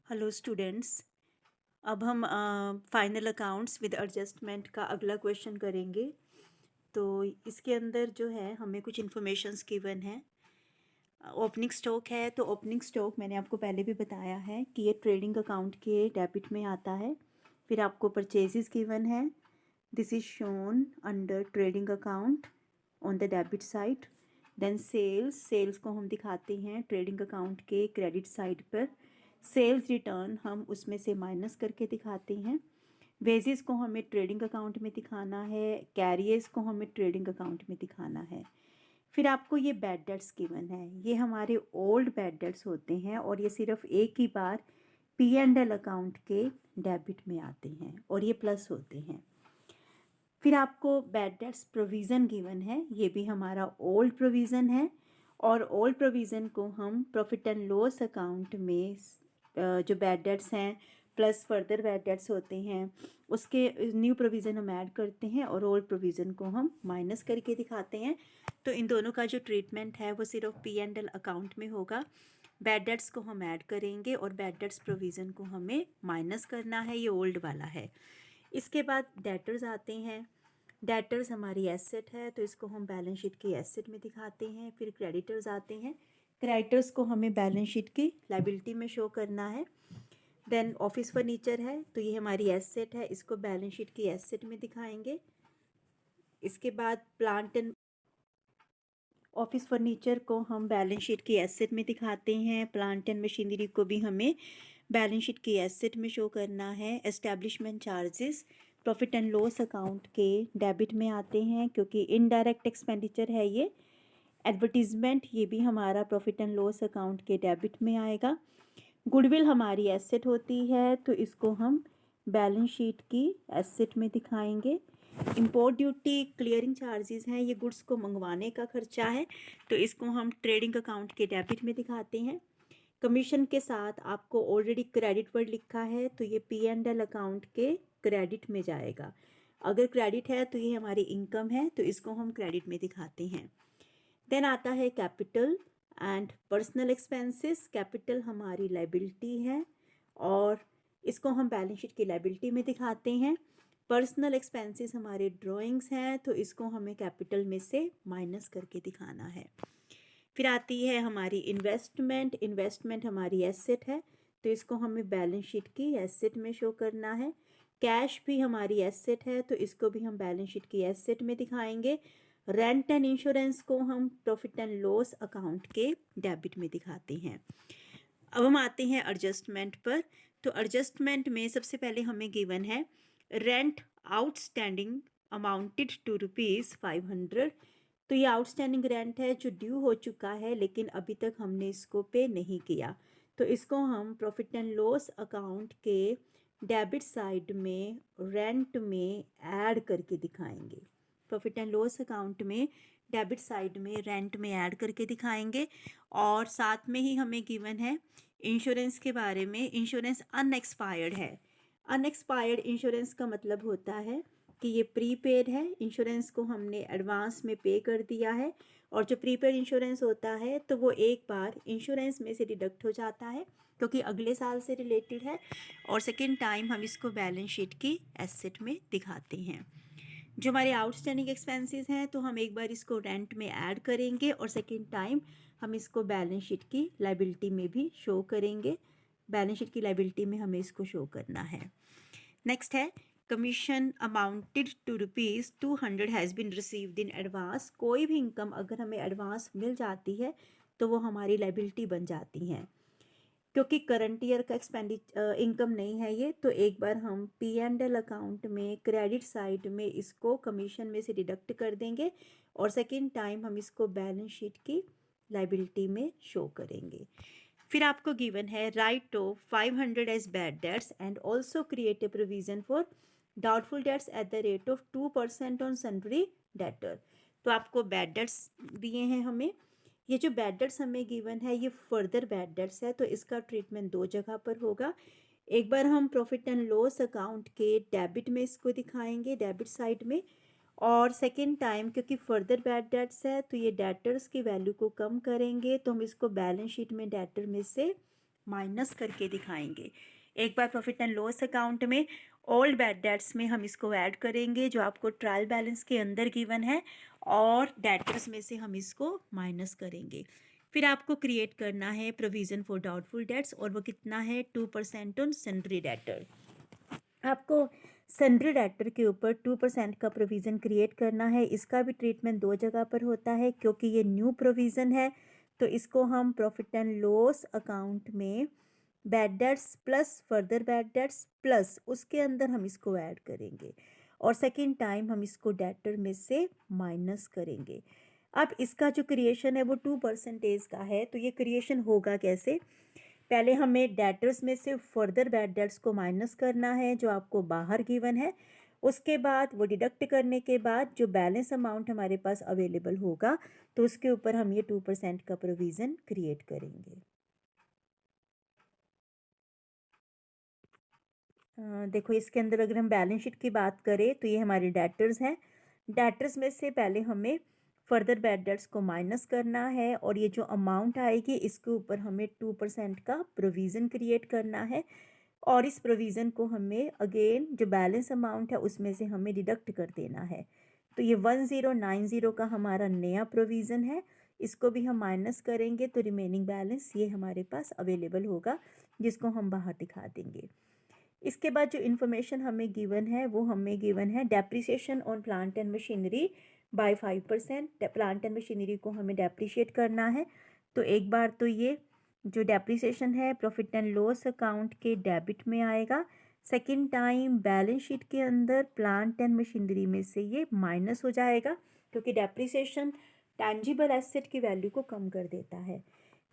Hello students. अब हम final accounts with adjustment का अगला क्वेश्चन करेंगे। तो इसके अंदर जो है हमें कुछ इन्फॉर्मेशंस गिवन है। ओपनिंग स्टॉक है, तो ओपनिंग स्टॉक मैंने आपको पहले भी बताया है कि ये ट्रेडिंग अकाउंट के डेबिट में आता है। फिर आपको परचेजेस गिवन है, this is shown under trading account on the debit side. Then sales को हम दिखाते हैं ट्रेडिंग अकाउंट के क्रेडिट साइड पर। सेल्स रिटर्न हम उसमें से माइनस करके दिखाते हैं। वेजेस को हमें ट्रेडिंग अकाउंट में दिखाना है, कैरियर्स को हमें ट्रेडिंग अकाउंट में दिखाना है। फिर आपको ये बैड डेट्स गिवन है, ये हमारे ओल्ड बैड डेट्स होते हैं और ये सिर्फ एक ही बार P&L अकाउंट के डेबिट में आते हैं और ये प्लस होते हैं। फिर आपको बैड डेट्स प्रोविज़न गिवन है, ये भी हमारा ओल्ड प्रोविज़न है और ओल्ड प्रोविज़न को हम प्रॉफिट एंड लॉस अकाउंट में जो बैड डेट्स हैं प्लस फर्दर बैड डेट्स होते हैं उसके न्यू प्रोविज़न हम ऐड करते हैं और ओल्ड प्रोविज़न को हम माइनस करके दिखाते हैं। तो इन दोनों का जो ट्रीटमेंट है वो सिर्फ P&L अकाउंट में होगा। बैड डेट्स को हम ऐड करेंगे और बैड डेट्स प्रोविज़न को हमें माइनस करना है, ये ओल्ड वाला है। इसके बाद डेटर्स आते हैं। डेटर्स हमारी एसेट है तो इसको हम बैलेंस शीट की एसेट में दिखाते हैं। फिर क्रेडिटर्स आते हैं, क्रेडिटर्स को हमें बैलेंस शीट की लायबिलिटी में शो करना है। देन ऑफिस फर्नीचर है तो ये हमारी एसेट है, इसको बैलेंस शीट की एसेट में दिखाएंगे। इसके बाद प्लांट एंड ऑफिस फर्नीचर को हम बैलेंस शीट की एसेट में दिखाते हैं। प्लांट एंड मशीनरी को भी हमें बैलेंस शीट की एसेट में शो करना है। Establishment charges profit and loss account के डेबिट में आते हैं क्योंकि इनडायरेक्ट एक्सपेंडिचर है ये। एडवर्टीजमेंट ये भी हमारा प्रॉफिट एंड लॉस अकाउंट के डेबिट में आएगा। गुडविल हमारी एसेट होती है तो इसको हम बैलेंस शीट की एसेट में दिखाएंगे। इंपोर्ट ड्यूटी क्लियरिंग चार्जेस हैं, ये गुड्स को मंगवाने का खर्चा है तो इसको हम ट्रेडिंग अकाउंट के डेबिट में दिखाते हैं। कमीशन के साथ आपको ऑलरेडी क्रेडिट वर्ड लिखा है तो ये P&L अकाउंट के क्रेडिट में जाएगा। अगर क्रेडिट है तो ये हमारी इनकम है तो इसको हम क्रेडिट में दिखाते हैं। देन आता है capital and personal expenses. Capital हमारी लायबिलिटी है और इसको हम बैलेंस शीट की लायबिलिटी में दिखाते हैं। पर्सनल एक्सपेंसेस हमारे ड्राइंग्स हैं तो इसको हमें कैपिटल में से माइनस करके दिखाना है। फिर आती है हमारी इन्वेस्टमेंट। इन्वेस्टमेंट हमारी एसेट है तो इसको हमें बैलेंस शीट की एसेट में शो करना है। कैश भी हमारी एसेट है तो इसको भी हम बैलेंस शीट की एसेट में दिखाएंगे। रेंट एंड इंश्योरेंस को हम प्रॉफिट एंड लॉस अकाउंट के डेबिट में दिखाते हैं। अब हम आते हैं एडजस्टमेंट पर। तो एडजस्टमेंट में सबसे पहले हमें गिवन है रेंट आउटस्टैंडिंग अमाउंटेड टू ₹500। तो ये आउटस्टैंडिंग रेंट है जो ड्यू हो चुका है लेकिन अभी तक हमने इसको पे नहीं किया तो इसको हम प्रॉफिट एंड लॉस अकाउंट के डेबिट साइड में रेंट में ऐड करके दिखाएंगे। प्रॉफिट एंड लॉस अकाउंट में डेबिट साइड में रेंट में ऐड करके दिखाएंगे। और साथ में ही हमें गिवन है इंश्योरेंस के बारे में। इंश्योरेंस अनएक्सपायर्ड है। अनएक्सपायर्ड इंश्योरेंस का मतलब होता है कि ये प्रीपेड है, इंश्योरेंस को हमने एडवांस में पे कर दिया है और जो प्रीपेड इंश्योरेंस होता है तो वो एक बार इंश्योरेंस में से डिडक्ट हो जाता है क्योंकि अगले साल से रिलेटेड है और सेकेंड टाइम हम इसको बैलेंस शीट की एसेट में दिखाते हैं। जो हमारे आउटस्टैंडिंग एक्सपेंसेस हैं तो हम एक बार इसको रेंट में ऐड करेंगे और सेकेंड टाइम हम इसको बैलेंस शीट की लायबिलिटी में भी शो करेंगे। बैलेंस शीट की लायबिलिटी में हमें इसको शो करना है। नेक्स्ट है commission amounted to ₹200 has been received in advance. कोई भी इनकम अगर हमें एडवांस मिल जाती है तो वो हमारी लायबिलिटी बन जाती हैं। क्योंकि करंट ईयर का इनकम नहीं है ये तो एक बार हम P&L अकाउंट में क्रेडिट साइड में इसको कमीशन में से डिडक्ट कर देंगे और सेकेंड टाइम हम इसको बैलेंस शीट की लायबिलिटी में शो करेंगे। फिर आपको गिवन है write off 500 as bad debts and also create a provision for doubtful debts at the rate of 2% on sundry debtor. तो आपको बैड डेट्स दिए हैं हमें। ये जो बैड डेट्स हमें गिवन है ये फर्दर बैड डेट्स है तो इसका ट्रीटमेंट दो जगह पर होगा। एक बार हम प्रॉफिट एंड लॉस अकाउंट के डेबिट में इसको दिखाएंगे डेबिट साइड में और सेकेंड टाइम क्योंकि फर्दर बैड डेट्स है तो ये डेटर्स की वैल्यू को कम करेंगे तो हम इसको बैलेंस शीट में डेटर में से माइनस करके दिखाएंगे। एक बार प्रॉफिट एंड लॉस अकाउंट में ओल्ड बैड डेट्स में हम इसको ऐड करेंगे जो आपको ट्रायल बैलेंस के अंदर गिवन है, और डेटर्स में से हम इसको माइनस करेंगे। फिर आपको क्रिएट करना है प्रोविज़न फॉर डाउटफुल डेट्स, और वो कितना है 2% ऑन सन्ड्री डेटर। आपको सन्ड्री डेटर के ऊपर 2% का प्रोविज़न क्रिएट करना है। इसका भी ट्रीटमेंट दो जगह पर होता है, क्योंकि ये न्यू प्रोविज़न है तो इसको हम प्रॉफिट एंड लॉस अकाउंट में bad debts plus further bad debts plus उसके अंदर हम इसको ऐड करेंगे, और सेकेंड टाइम हम इसको डेटर में से माइनस करेंगे। अब इसका जो क्रिएशन है वो 2% का है, तो ये क्रिएशन होगा कैसे? पहले हमें डेटर्स में से फर्दर बैड डेट्स को माइनस करना है जो आपको बाहर गिवन है। उसके बाद वो डिडक्ट करने के बाद जो बैलेंस अमाउंट हमारे पास अवेलेबल होगा तो उसके ऊपर हम ये 2% का प्रोविज़न क्रिएट करेंगे। देखो इसके अंदर अगर हम बैलेंस शीट की बात करें तो ये हमारे डेटर्स हैं। डेटर्स में से पहले हमें फर्दर बैड डेट्स को माइनस करना है, और ये जो अमाउंट आएगी इसके ऊपर हमें 2% का प्रोविज़न क्रिएट करना है, और इस प्रोविज़न को हमें अगेन जो बैलेंस अमाउंट है उसमें से हमें डिडक्ट कर देना है। तो ये 1090 का हमारा नया प्रोविज़न है, इसको भी हम माइनस करेंगे तो रिमेनिंग बैलेंस ये हमारे पास अवेलेबल होगा, जिसको हम बाहर दिखा देंगे। इसके बाद जो इन्फॉर्मेशन हमें गिवन है वो हमें गिवन है depreciation on plant and machinery by 5%। Plant and machinery को हमें डेप्रिशिएट करना है, तो एक बार तो ये जो डेप्रिसिएशन है प्रॉफिट एंड लॉस अकाउंट के डेबिट में आएगा। सेकेंड टाइम बैलेंस शीट के अंदर प्लांट एंड मशीनरी में से ये माइनस हो जाएगा, क्योंकि डेप्रिसिएशन टैंजिबल एसेट की वैल्यू को कम कर देता है।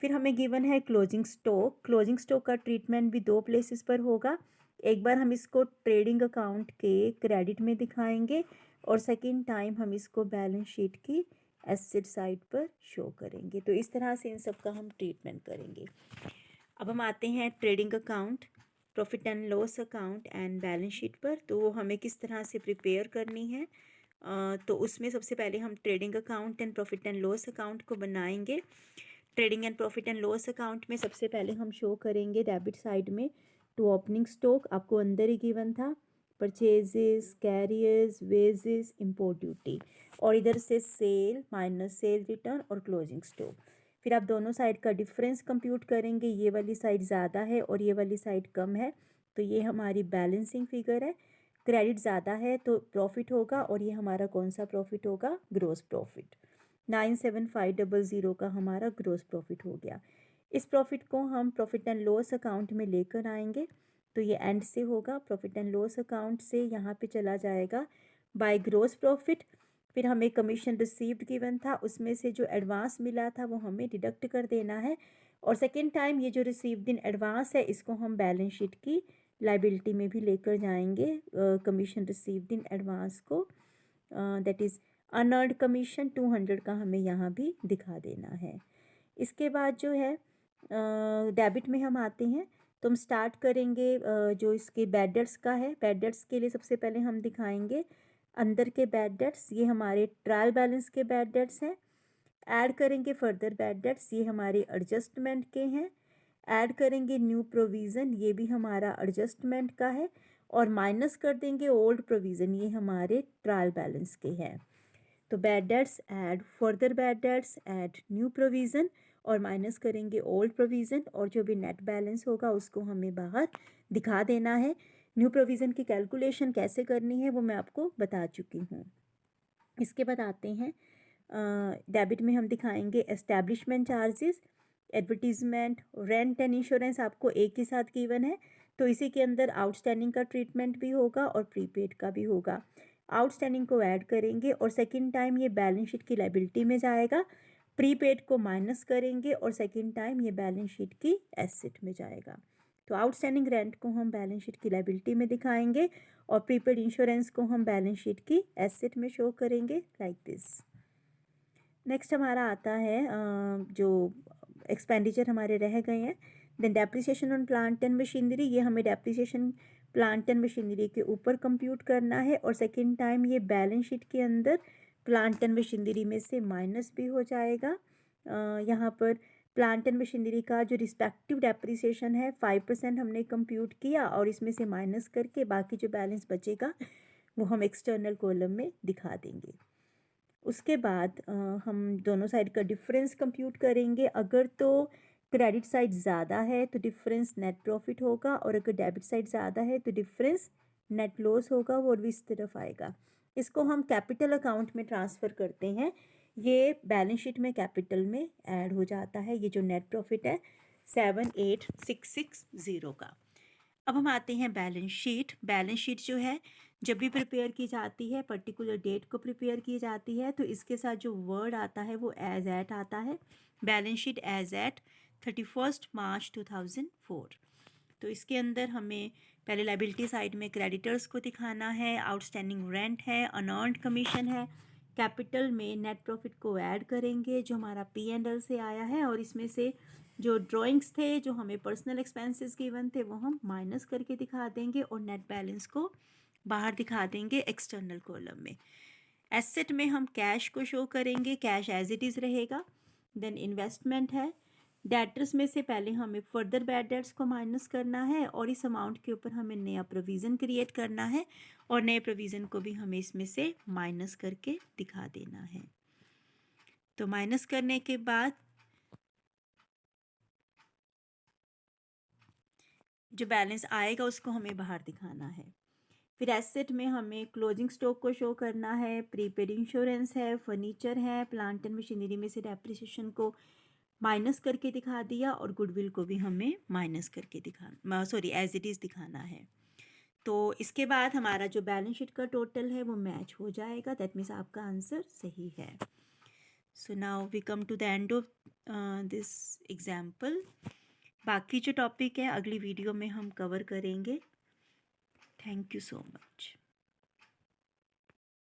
फिर हमें गिवन है क्लोजिंग स्टॉक। क्लोजिंग स्टॉक का ट्रीटमेंट भी दो प्लेसेस पर होगा। एक बार हम इसको ट्रेडिंग अकाउंट के क्रेडिट में दिखाएंगे, और सेकेंड टाइम हम इसको बैलेंस शीट की एसेट साइड पर शो करेंगे। तो इस तरह से इन सब का हम ट्रीटमेंट करेंगे। अब हम आते हैं trading account, profit and loss account and balance sheet पर। तो वो हमें किस तरह से प्रिपेयर करनी है, तो उसमें सबसे पहले हम trading account and profit and loss account को बनाएंगे। Trading and profit and loss account में सबसे पहले हम शो करेंगे डेबिट साइड में टू ओपनिंग स्टॉक, आपको अंदर ही गिवन था, purchases, carriers, wages, import duty, और इधर से सेल माइनस सेल रिटर्न और क्लोजिंग स्टॉक। फिर आप दोनों साइड का डिफरेंस कंप्यूट करेंगे, ये वाली साइड ज़्यादा है और ये वाली साइड कम है, तो ये हमारी बैलेंसिंग फिगर है। क्रेडिट ज़्यादा है तो प्रॉफिट होगा, और ये हमारा कौन सा प्रॉफिट होगा? Gross profit. 97500 का हमारा ग्रोस प्रॉफिट हो गया। इस प्रॉफिट को हम प्रॉफिट एंड लॉस अकाउंट में लेकर आएंगे, तो ये एंड से होगा, प्रॉफिट एंड लॉस अकाउंट से यहाँ पे चला जाएगा बाय ग्रोस प्रॉफिट। फिर हमें कमीशन रिसीव्ड गिवन था, उसमें से जो एडवांस मिला था वो हमें डिडक्ट कर देना है, और सेकेंड टाइम ये जो रिसीव्ड इन एडवांस है इसको हम बैलेंस शीट की लाइबिलिटी में भी लेकर जाएंगे, कमीशन रिसीव्ड इन एडवांस को, दैट इज़ अनअर्न्ड कमीशन 200 का हमें यहाँ भी दिखा देना है। इसके बाद जो है डेबिट में हम आते हैं, तो हम स्टार्ट करेंगे जो इसके बैड डेट्स का है। बैड डेट्स के लिए सबसे पहले हम दिखाएंगे अंदर के बैड डेट्स, ये हमारे ट्रायल बैलेंस के बैड डेट्स हैं। ऐड करेंगे फर्दर बैड डेट्स, ये हमारे एडजस्टमेंट के हैं। ऐड करेंगे न्यू प्रोविज़न, ये भी हमारा एडजस्टमेंट का है, और माइनस कर देंगे ओल्ड प्रोविज़न, ये हमारे ट्रायल बैलेंस के हैं। तो bad debts add further bad debts add new provision, और माइनस करेंगे ओल्ड प्रोविज़न, और जो भी नेट बैलेंस होगा उसको हमें बाहर दिखा देना है। न्यू प्रोविज़न की कैलकुलेशन कैसे करनी है वो मैं आपको बता चुकी हूँ। इसके बाद आते हैं डेबिट में हम दिखाएंगे establishment charges, advertisement, rent and insurance आपको एक ही साथ गिवन है, तो इसी के अंदर आउटस्टैंडिंग का ट्रीटमेंट भी होगा और प्रीपेड का भी होगा। आउटस्टैंडिंग को ऐड करेंगे और सेकेंड टाइम ये बैलेंस शीट की लायबिलिटी में जाएगा, प्रीपेड को माइनस करेंगे और सेकेंड टाइम ये बैलेंस शीट की एसेट में जाएगा। तो आउटस्टैंडिंग रेंट को हम बैलेंस शीट की लायबिलिटी में दिखाएंगे, और प्रीपेड इंश्योरेंस को हम बैलेंस शीट की एसेट में शो करेंगे लाइक दिस। नेक्स्ट हमारा आता है जो एक्सपेंडिचर हमारे रह गए हैं। Then depreciation on plant and machinery, ये हमें डेप्रिसिएशन प्लांट एंड मशीनरी के ऊपर कंप्यूट करना है, और सेकेंड टाइम ये बैलेंस शीट के अंदर प्लांट एंड मशीनरी में से माइनस भी हो जाएगा। यहाँ पर प्लांट एंड मशीनरी का जो रिस्पेक्टिव डेप्रिसिएशन है 5% हमने कंप्यूट किया और इसमें से माइनस करके बाकी जो बैलेंस बचेगा वो हम एक्सटर्नल कॉलम में दिखा देंगे। उसके बाद हम दोनों साइड का डिफरेंस कंप्यूट करेंगे। अगर तो क्रेडिट साइड ज़्यादा है तो डिफरेंस नेट प्रॉफिट होगा, और अगर डेबिट साइड ज़्यादा है तो डिफरेंस नेट लॉस होगा, वो भी इस तरफ आएगा। इसको हम कैपिटल अकाउंट में ट्रांसफ़र करते हैं, ये बैलेंस शीट में कैपिटल में ऐड हो जाता है। ये जो नेट प्रॉफिट है 78660 का। अब हम आते हैं बैलेंस शीट। बैलेंस शीट जो है जब भी प्रिपेयर की जाती है, पर्टिकुलर डेट को प्रिपेयर की जाती है, तो इसके साथ जो वर्ड आता है वो एज एट आता है। बैलेंस शीट एज एट 31 मार्च 2004। तो इसके अंदर हमें पहले लाइबिलिटी साइड में क्रेडिटर्स को दिखाना है, आउटस्टैंडिंग रेंट है, अनअर्न्ड कमीशन है। कैपिटल में नेट प्रॉफिट को ऐड करेंगे जो हमारा P&L से आया है, और इसमें से जो ड्राइंग्स थे, जो हमें पर्सनल एक्सपेंसेस गिवन थे, वो हम माइनस करके दिखा देंगे और नेट बैलेंस को बाहर दिखा देंगे एक्सटर्नल कॉलम में। एसेट में हम कैश को शो करेंगे, कैश एज इट इज़ रहेगा। देन इन्वेस्टमेंट है। डेटर्स में से पहले हमें फर्दर बैड डेट्स को माइनस करना है और इस अमाउंट के ऊपर हमें नया प्रोविज़न क्रिएट करना है, और नए प्रोविज़न को भी हमें इसमें से माइनस करके दिखा देना है। तो माइनस करने के बाद जो बैलेंस आएगा उसको हमें बाहर दिखाना है। फिर एसेट में हमें क्लोजिंग स्टॉक को शो करना है, प्रीपेड इंश्योरेंस है, फर्नीचर है, प्लांट एंड मशीनरी में से डेप्रिसिएशन को माइनस करके दिखा दिया, और गुडविल को भी हमें माइनस करके एज इट इज़ दिखाना है। तो इसके बाद हमारा जो बैलेंस शीट का टोटल है वो मैच हो जाएगा। दैट मीन्स आपका आंसर सही है। So now we come to the end of this example. बाकी जो टॉपिक है अगली वीडियो में हम कवर करेंगे। Thank you so much.